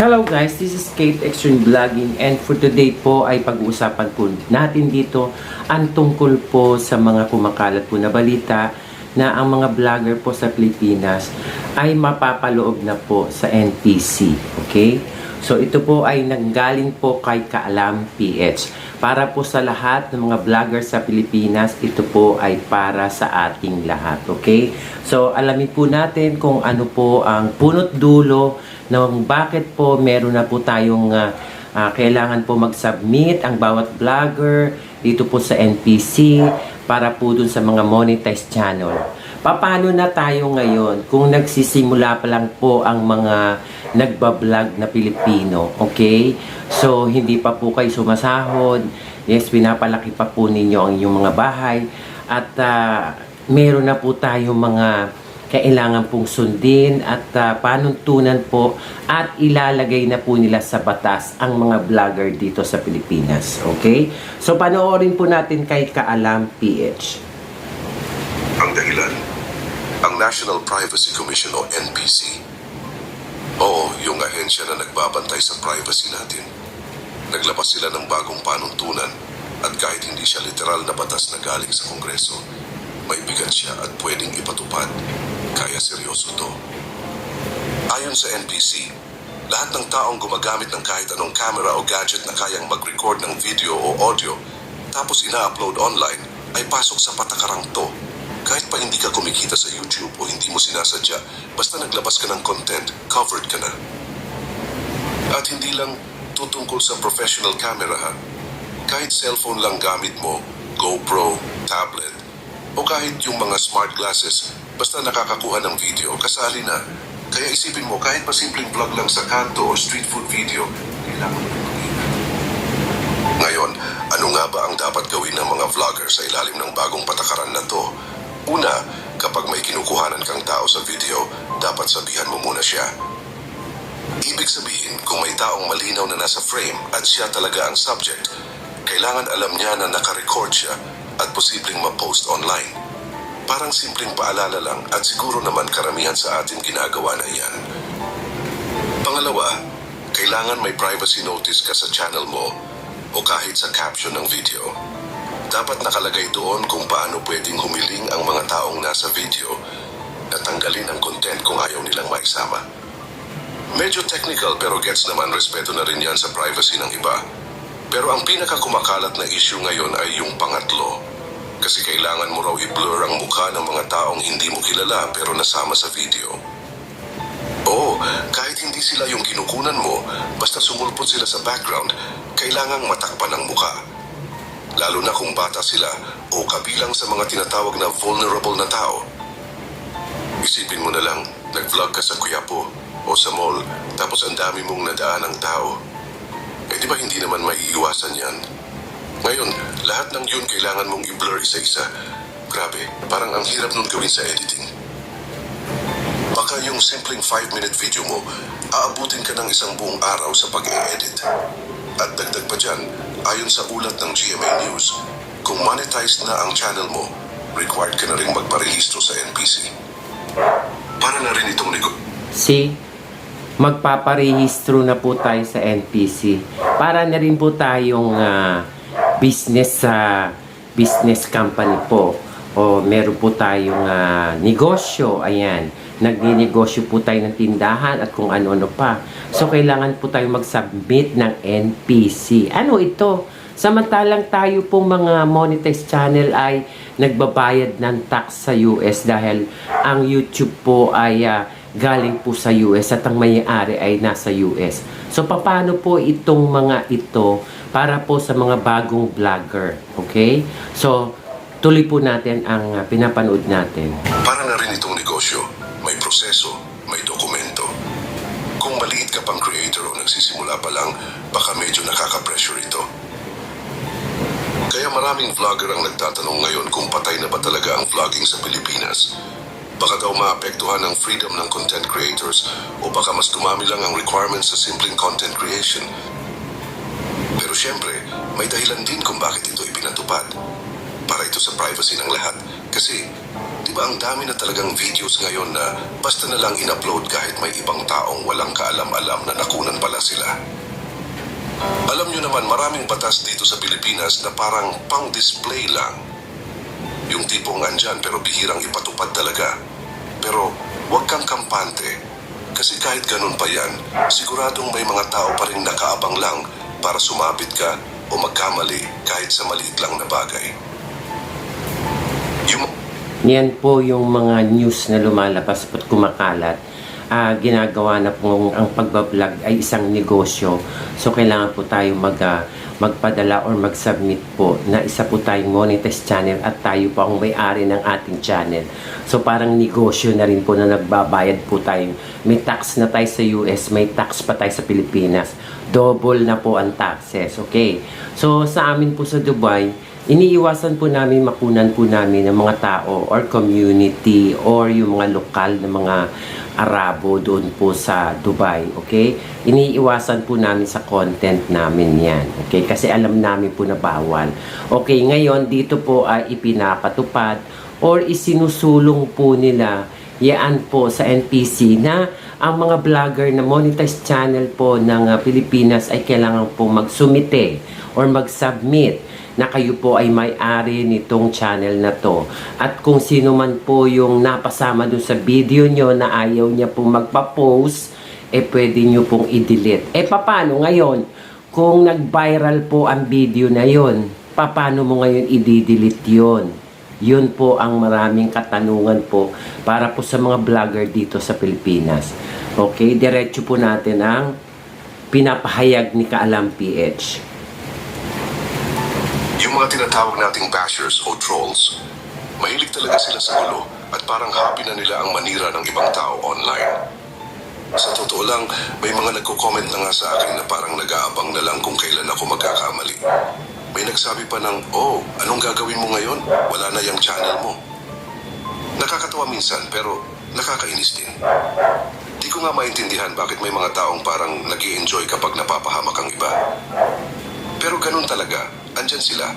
Hello guys, this is Kate Extreme Vlogging, and for today po ay pag-uusapan po natin dito ang tungkol po sa mga kumakalat po na balita na ang mga vlogger po sa Pilipinas ay mapapaloob na po sa NPC. Okay? So ito po ay nanggaling po kay Kaalam PH. Para po sa lahat ng mga vlogger sa Pilipinas, ito po ay para sa ating lahat. Okay? So alamin po natin kung ano po ang punot dulo ng bakit po meron na po tayong kailangan po mag-submit ang bawat vlogger dito po sa NPC para po dun sa mga monetized channel. Paano na tayo ngayon kung nagsisimula pa lang po ang mga nagbablog na Pilipino, okay? So, hindi pa po kayo sumasahod. Yes, pinapalaki pa po ninyo ang inyong mga bahay. At meron na po tayong mga kailangan pong sundin at panuntunan po at ilalagay na po nila sa batas ang mga vlogger dito sa Pilipinas. Okay? So, panoorin po natin kay Kaalam PH. Ang dahilan, ang National Privacy Commission o NPC. Oo, yung ahensya na nagbabantay sa privacy natin. Naglabas sila ng bagong panuntunan at kahit hindi siya literal na batas na galing sa Kongreso, may bigat siya at pwedeng ipatupad. Kaya seryoso to. Ayon sa NPC, lahat ng taong gumagamit ng kahit anong camera o gadget na kayang mag-record ng video o audio tapos ina-upload online ay pasok sa patakarang to. Kahit pa hindi ka kumikita sa YouTube o hindi mo sinasadya, basta naglabas ka ng content, covered ka na. At hindi lang tutungkol sa professional camera ha. Kahit cellphone lang gamit mo, GoPro, tablet, o kahit yung mga smart glasses, basta nakakakuha ng video, kasali na. Kaya isipin mo, kahit pa simpleng vlog lang sa kanto o street food video, kailangan mo ng makita. Ngayon, ano nga ba ang dapat gawin ng mga vlogger sa ilalim ng bagong patakaran na to? Una, kapag may kinukuhanan kang tao sa video, dapat sabihan mo muna siya. Ibig sabihin, kung may taong malinaw na nasa frame at siya talaga ang subject, kailangan alam niya na nakarecord siya at posibleng ma-post online. Parang simpleng paalala lang at siguro naman karamihan sa atin ginagawa na yan. Pangalawa, kailangan may privacy notice ka sa channel mo o kahit sa caption ng video. Dapat nakalagay doon kung paano pwedeng humiling ang mga taong nasa video na tanggalin ang content kung ayaw nilang maisama. Medyo technical pero gets naman, respeto na rin yan sa privacy ng iba. Pero ang pinakakumakalat na issue ngayon ay yung pangatlo. Kasi kailangan mo raw i-blur ang mukha ng mga taong hindi mo kilala pero nasama sa video. Oo, kahit hindi sila yung kinukunan mo, basta sumulpot sila sa background, kailangang matakpan ang mukha. Lalo na kung bata sila o kabilang sa mga tinatawag na vulnerable na tao. Isipin mo na lang, nag-vlog ka sa Quiapo o sa mall, tapos ang dami mong nadaan ng tao. Eh di ba hindi naman maiiwasan yan? Ngayon, lahat ng yun kailangan mong i-blur isa-isa. Grabe, parang ang hirap nun gawin sa editing. Baka yung simpleng 5-minute video mo, aabutin ka ng isang buong araw sa pag-e-edit. At dagdag pa dyan, ayon sa ulat ng GMA News, kung monetized na ang channel mo, required ka na rin magparehistro sa NPC. Para na rin itong See? Magpaparehistro na po tayo sa NPC. Para na rin po tayong business company po. O meron po tayong negosyo. Ayan. Nagninegosyo po tayo ng tindahan at kung ano-ano pa. So, kailangan po tayo mag-submit ng NPC. Ano ito? Samantalang tayo pong mga monetized channel ay nagbabayad ng tax sa US dahil ang YouTube po ay galing po sa US at ang may-ari ay nasa US. So, paano po itong mga ito para po sa mga bagong vlogger? Okay? So, tuloy po natin ang pinapanood natin. Para na rin itong negosyo, may proseso, may dokumento. Kung maliit ka pang creator o nagsisimula pa lang, baka medyo nakaka-pressure ito. Kaya maraming vlogger ang nagtatanong ngayon kung patay na ba talaga ang vlogging sa Pilipinas. Baka daw maapektuhan ang freedom ng content creators o baka mas dumami lang ang requirements sa simpleng content creation. Pero syempre, may dahilan din kung bakit ito ipinatupad. Para ito sa privacy ng lahat. Kasi, di ba ang dami na talagang videos ngayon na basta na lang in-upload kahit may ibang taong walang kaalam-alam na nakunan pala sila. Alam nyo naman, maraming batas dito sa Pilipinas na parang pang-display lang. Yung tipong andyan pero bihirang ipatupad talaga. Pero huwag kang kampante. Kasi kahit ganun pa yan, siguradong may mga tao pa rin nakaabang lang para sumabit ka o magkamali kahit sa maliit lang na bagay. Yung Yan po yung mga news na lumalabas at kumakalat. Ginagawa na po ang pagbablog ay isang negosyo. So, kailangan po tayo magpadala or mag-submit po na isa po tayong monetized channel at tayo po ang may-ari ng ating channel. So, parang negosyo na rin po na nagbabayad po tayo. May tax na tayo sa US, may tax pa tayo sa Pilipinas. Double na po ang taxes. Okay? So, sa amin po sa Dubai, iniiwasan po namin makunan po namin ng mga tao or community or yung mga lokal na mga Arabo doon po sa Dubai, okay? Iniiwasan po namin sa content namin yan, okay? Kasi alam namin po na bawal. Okay, ngayon dito po ay ipinapatupad or isinusulong po nila yan po sa NPC na ang mga vlogger na monetized channel po ng Pilipinas ay kailangan po magsumite or mag-submit na kayo po ay may-ari nitong channel na to. At kung sino man po yung napasama dun sa video nyo na ayaw niya pong magpa-post, pwede nyo pong i-delete. Paano ngayon? Kung nag-viral po ang video na yon, paano mo ngayon i-delete yon? Yun po ang maraming katanungan po para po sa mga vlogger dito sa Pilipinas. Okay, diretso po natin ang pinapahayag ni Kaalam PH. Yung mga tinatawag nating bashers o trolls, mahilig talaga sila sa gulo at parang hobby na nila ang manira ng ibang tao online. Sa totoo lang, may mga nagko-comment na nga sa akin na parang nag-aabang na lang kung kailan ako magkakamali. May nagsabi pa ng, "Oh, anong gagawin mo ngayon? Wala na yung channel mo." Nakakatawa minsan pero nakakainis din. Di ko nga maintindihan bakit may mga taong parang nag-i-enjoy kapag napapahamak ang iba. Pero ganun talaga, andyan sila.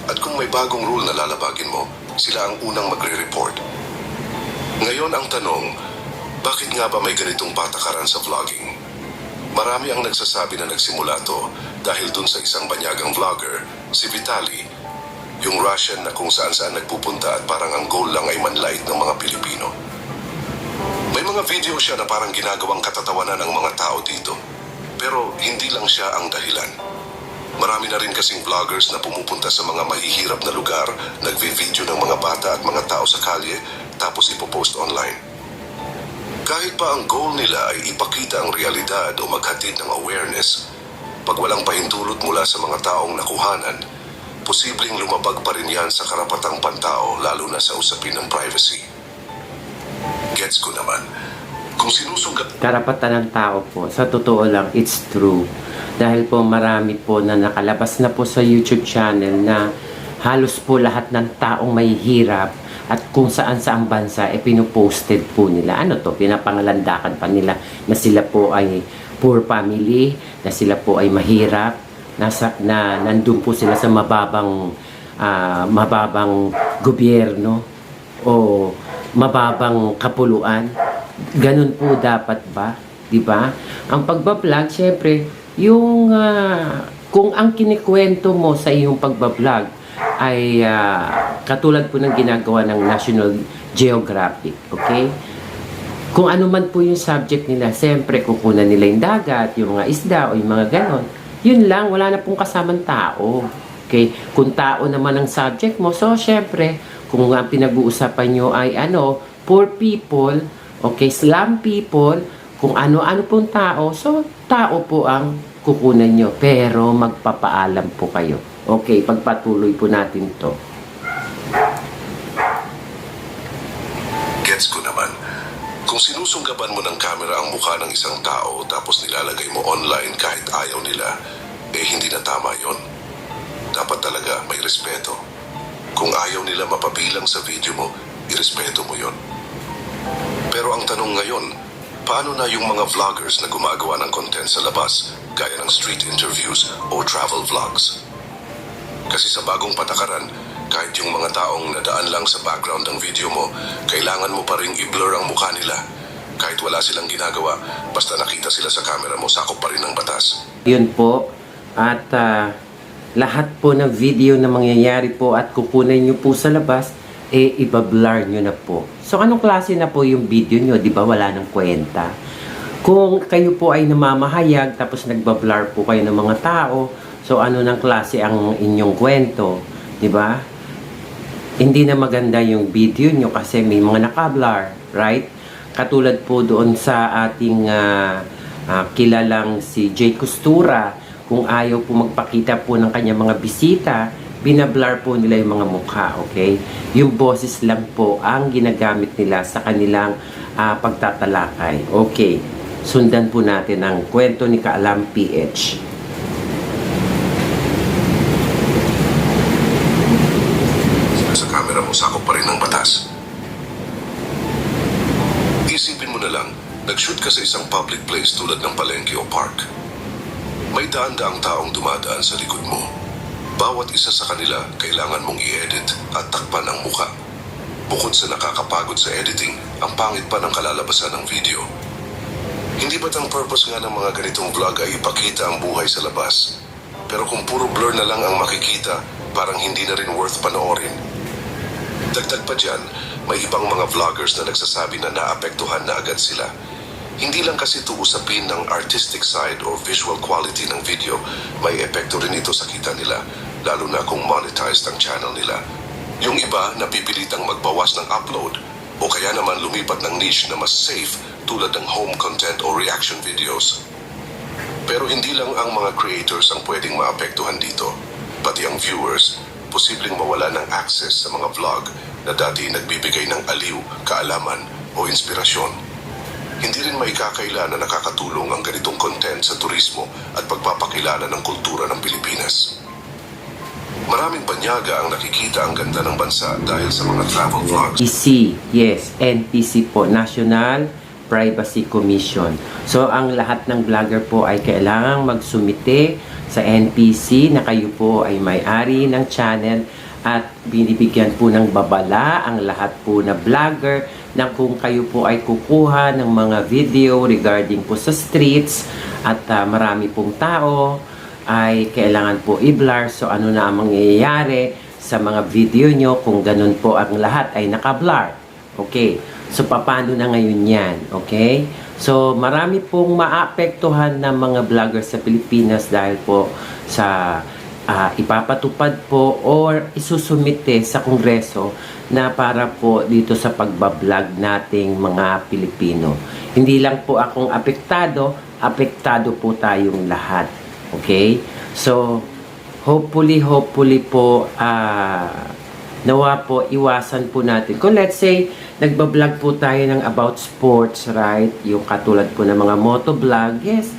At kung may bagong rule na lalabagin mo, sila ang unang magre-report. Ngayon ang tanong, bakit nga ba may ganitong patakaran sa vlogging? Marami ang nagsasabi na nagsimula to dahil dun sa isang banyagang vlogger, si Vitali, yung Russian na kung saan-saan nagpupunta at parang ang goal lang ay manlait ng mga Pilipino. May mga video siya na parang ginagawang katatawanan ng mga tao dito. Pero hindi lang siya ang dahilan. Marami na rin kasing vloggers na pumupunta sa mga mahihirap na lugar, nagvi-video ng mga bata at mga tao sa kalye, tapos ipopost online. Kahit pa ang goal nila ay ipakita ang realidad o maghatid ng awareness, pag walang pahintulot mula sa mga taong nakuhanan, posibleng lumabag pa rin yan sa karapatang pantao lalo na sa usapin ng privacy. Gets ko naman. Kung sinusugat Karapatan ng tao po, sa totoo lang, it's true. Dahil po marami po na nakalabas na po sa YouTube channel na halos po lahat ng taong may hirap at kung saan saang bansa pinuposted po nila. Ano to? Pinapangalandakan pa nila na sila po ay poor family, na sila po ay mahirap, na nandun po sila sa mababang gobyerno o mababang kapuluan. Ganun po dapat ba? 'Di ba? Ang pagba-vlog, syempre, yung kung ang kinikwento mo sa iyong pagbablog ay katulad po ng ginagawa ng National Geographic, okay? Kung ano man po yung subject nila, siyempre kukunan nila yung dagat, yung mga isda o yung mga ganon. Yun lang, wala na pong kasamang tao. Okay? Kung tao naman ang subject mo, so siyempre, kung ang pinag-uusapan nyo ay poor people, okay, slum people, kung ano-ano pong tao, so tao po ang kukunan nyo. Pero magpapaalam po kayo. Okay, pagpatuloy po natin to. Gets ko naman. Kung sinusunggaban mo ng camera ang mukha ng isang tao tapos nilalagay mo online kahit ayaw nila, hindi na tama yon. Dapat talaga may respeto. Kung ayaw nila mapabilang sa video mo, irespeto mo yon. Pero ang tanong ngayon, paano na yung mga vloggers na gumagawa ng content sa labas, gaya ng street interviews o travel vlogs? Kasi sa bagong patakaran, kahit yung mga taong nadaan lang sa background ng video mo, kailangan mo pa rin i-blur ang mukha nila. Kahit wala silang ginagawa, basta nakita sila sa camera mo, sakop pa rin ng batas. Yun po. At lahat po ng video na mangyayari po at kukunin nyo po sa labas, ibablur nyo na po. So, anong klase na po yung video nyo? Di ba wala ng kwenta? Kung kayo po ay namamahayag, tapos nagbablur po kayo ng mga tao, so ano ng klase ang inyong kwento? Di ba? Hindi na maganda yung video nyo kasi may mga nakablur, right? Katulad po doon sa ating kilalang si Jay Costura, kung ayaw po magpakita po ng kanyang mga bisita, binablur po nila yung mga mukha, okay? Yung boses lang po ang ginagamit nila sa kanilang pagtatalakay. Okay, sundan po natin ang kwento ni Kaalam PH. Sa camera mo, sakop pa rin ng batas. Isipin mo na lang, nag-shoot ka sa isang public place tulad ng palengke o park. May daan-daang taong dumadaan sa likod mo. Bawat isa sa kanila, kailangan mong i-edit at takpan ang muka. Bukod sa nakakapagod sa editing, ang pangit pa ng kalalabasan ng video. Hindi ba't ang purpose nga ng mga ganitong vlog ay ipakita ang buhay sa labas? Pero kung puro blur na lang ang makikita, parang hindi na rin worth panoorin. Dagdag pa dyan, may ibang mga vloggers na nagsasabi na naapektuhan na agad sila. Hindi lang kasi ito usapin ng artistic side or visual quality ng video, may epekto rin ito sa kita nila, lalo na kung monetized ang channel nila. Yung iba napipilitang magbawas ng upload o kaya naman lumipat ng niche na mas safe tulad ng home content o reaction videos. Pero hindi lang ang mga creators ang pwedeng maapektuhan dito, pati ang viewers, posibleng mawala ng access sa mga vlog na dati nagbibigay ng aliw, kaalaman o inspirasyon. Hindi rin maikakaila na nakakatulong ang ganitong content sa turismo at pagpapakilala ng kultura ng Pilipinas. Maraming banyaga ang nakikita ang ganda ng bansa dahil sa mga travel vlogs. NPC, yes, NPC po, National Privacy Commission. So, ang lahat ng vlogger po ay kailangang magsumite sa NPC na kayo po ay may-ari ng channel at binibigyan po ng babala ang lahat po na vlogger na kung kayo po ay kukuha ng mga video regarding po sa streets at marami pong tao ay kailangan po i-blur. So ano na ang mangyayari sa mga video nyo kung ganun po ang lahat ay naka-blur. Okay, so paano na ngayon yan? Okay, so marami pong maapektuhan ng mga vlogger sa Pilipinas dahil po sa ipapatupad po or isusumite sa Kongreso na para po dito sa pagbablog nating mga Pilipino. Hindi lang po akong apektado po tayong lahat. Okay? So, hopefully po, nawa po, iwasan po natin. Kung let's say, nagbablog po tayo ng about sports, right? Yung katulad po ng mga motovlog, yes.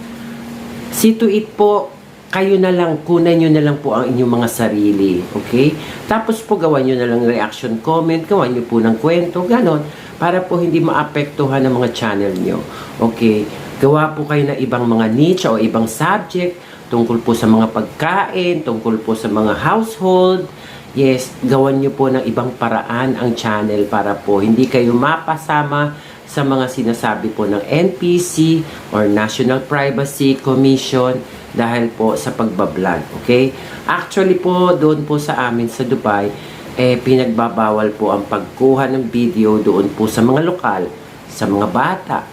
See to it po, kayo na lang, kunan nyo na lang po ang inyong mga sarili, okay? Tapos po gawan nyo na lang reaction comment, gawan nyo po ng kwento, ganon, para po hindi maapektuhan ng mga channel nyo, okay? Gawa po kayo ng ibang mga niche o ibang subject, tungkol po sa mga pagkain, tungkol po sa mga household, yes, gawan nyo po ng ibang paraan ang channel para po hindi kayo mapasama sa mga sinasabi po ng NPC or National Privacy Commission dahil po sa pagbablog, okay? Actually po, doon po sa amin sa Dubai, pinagbabawal po ang pagkuha ng video doon po sa mga lokal, sa mga bata,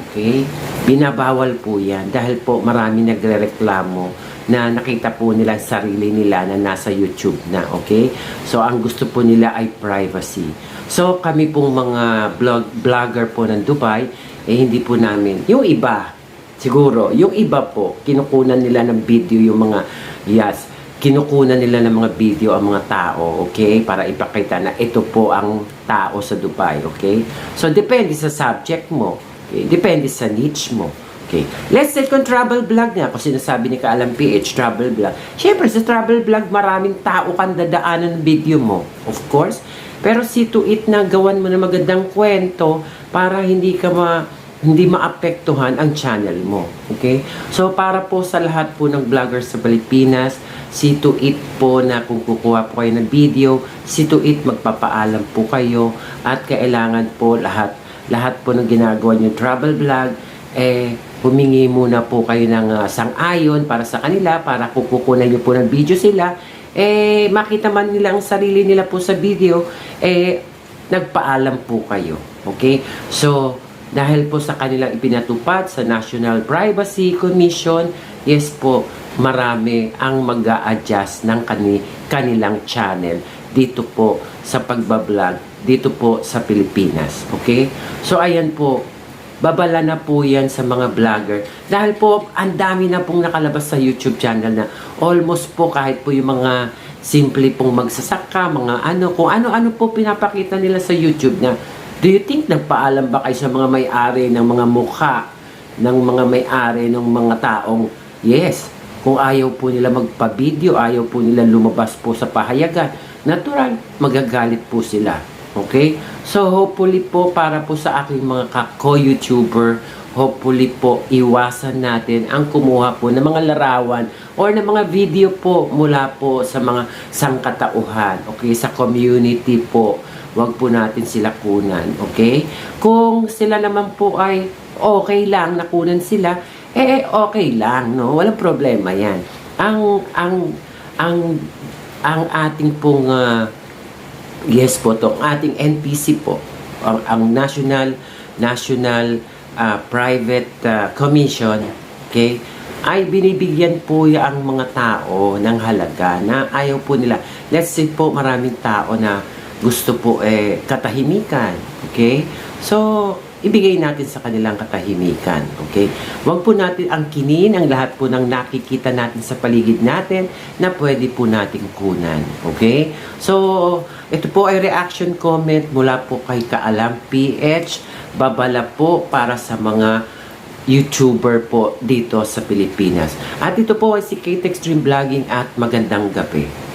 okay? Binabawal po yan dahil po marami nagrereklamo na nakita po nila sarili nila na nasa YouTube na, okay? So, ang gusto po nila ay privacy. So, kami pong mga vlogger po ng Dubai, hindi po namin, yung iba, siguro, yung iba po, kinukunan nila ng video yung mga, yes, kinukunan nila ng mga video ang mga tao, okay? Para ipakita na ito po ang tao sa Dubai, okay? So, depende sa subject mo, okay? Depende sa niche mo, okay? Let's say kung travel vlog nga, kung sinasabi ni Kaalam PH, travel vlog. Siyempre, sa travel vlog, maraming tao kang dadaanan ng video mo, of course. Pero see to it na gawan mo na magandang kwento para hindi maapektuhan ang channel mo. Okay? So, para po sa lahat po ng vloggers sa Pilipinas, see to it po na kung kukuha po kayo ng video, see to it magpapaalam po kayo at kailangan po lahat lahat po ng ginagawa nyo travel vlog, humingi muna po kayo ng sang-ayon para sa kanila, para kukunan nyo po ng video sila, makita man nila ang sarili nila po sa video, nagpaalam po kayo. Okay? So, dahil po sa kanilang ipinatupad sa National Privacy Commission, yes po, marami ang mag-a-adjust ng kanilang channel dito po sa pagbablog, dito po sa Pilipinas. Okay? So, ayan po, babala na po yan sa mga vlogger. Dahil po, ang dami na pong nakalabas sa YouTube channel na almost po kahit po yung mga simple pong magsasaka, mga kung ano-ano po pinapakita nila sa YouTube na, do you think nagpaalam ba kayo sa mga may-ari ng mga mukha, ng mga may-ari ng mga taong, yes, kung ayaw po nila magpa-video, ayaw po nila lumabas po sa pahayagan, natural, magagalit po sila. Okay? So, hopefully po, para po sa aking mga ko-YouTuber, hopefully po, iwasan natin ang kumuha po ng mga larawan or ng mga video po mula po sa mga sangkatauhan. Okay? Sa community po. Huwag po natin sila kunan. Okay? Kung sila naman po ay okay lang, nakunan sila, okay lang, no? Walang problema yan. Ang ating pong yes po to, ating NPC po, ang National Private Commission, okay, ay binibigyan po ang mga tao ng halaga na ayaw po nila. Let's say po maraming tao na gusto po katahimikan, okay? So, ibigay natin sa kanilang katahimikan, okay? Huwag po natin angkinin ang lahat po ng nakikita natin sa paligid natin na pwede po nating kunan, okay? So, ito po ay reaction comment mula po kay Kaalam PH. Babala po para sa mga YouTuber po dito sa Pilipinas. At ito po ay si Kate Extreme Vlogging at magandang gabi.